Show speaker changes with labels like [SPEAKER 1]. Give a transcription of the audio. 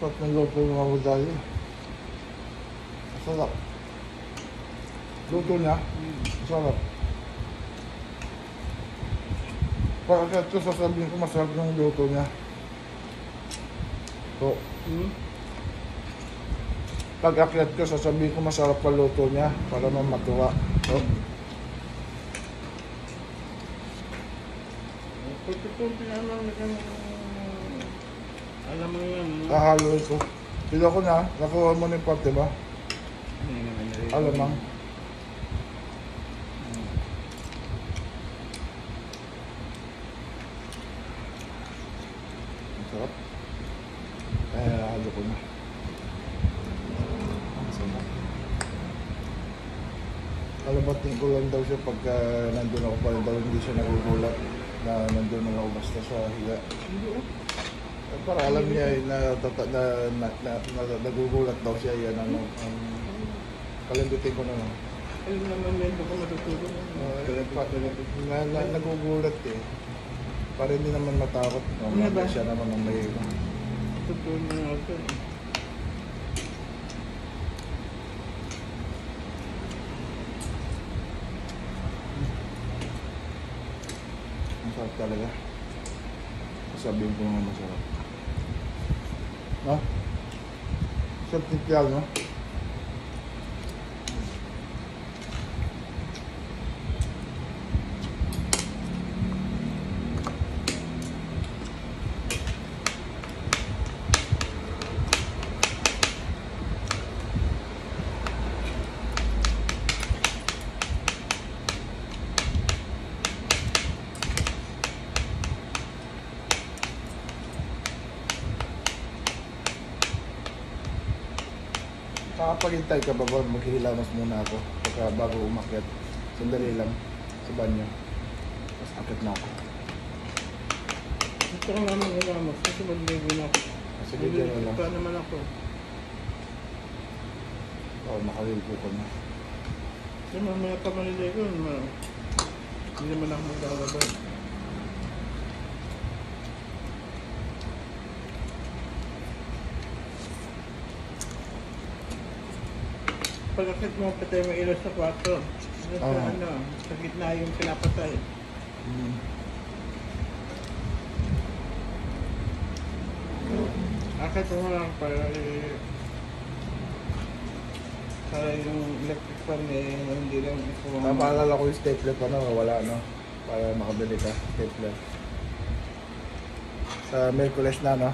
[SPEAKER 1] Sarap ng luto ng mga budali. Masarap. Luto niya, masarap. Pagkat ito sasabihin ko masarap yung luto niya. So, pag-akyat ko sasabihin ko masarap ang luto niya para mamatuwa. So,
[SPEAKER 2] Kunti-kunti naman alam mo yan.
[SPEAKER 1] kahalo ko. Pila ko na, nakuha mo na yung parte ba? Alamang. Masarap. Kaya halo ko na. Masarap. Alabating ko lang daw siya pagka nandun ako pa rin daw hindi siya nagugulat na nandun na ako basta sa higa. Para alam niya na nagugulat daw siya yan ang kalimbitin ko na lang.
[SPEAKER 2] Alam naman medyo ko matutulog.
[SPEAKER 1] Nagugulat eh. Para hindi naman matakot.
[SPEAKER 2] Ba?
[SPEAKER 1] Siya naman ang may
[SPEAKER 2] Tutulog na ako.
[SPEAKER 1] masarap talaga. Sabihin ko nga masarap. No? Sarap timpiyal, no? Nakapagintay ka ba ba? Maghihilamas muna ako pagka bago umakyat. Sandali lang sa banyo. Tapos akit na ako.
[SPEAKER 2] Gusto ko naman ilamos kasi magligo na ako.
[SPEAKER 1] Sige, dyan lang.
[SPEAKER 2] Pa naman ako.
[SPEAKER 1] Oo, makalilgo ko na.
[SPEAKER 2] Kasi mamaya pa maliligo. Hindi naman ako maglalabay. Pagkakit mo patay mo ilaw sa kwarto. Sa sa gitna yung pinapatay. Akit mo lang para para yung electric fan hindi lang ito.
[SPEAKER 1] Maalala ko yung stapler pa na wala no. Para makabili ka stapler. Sa Merkules na no.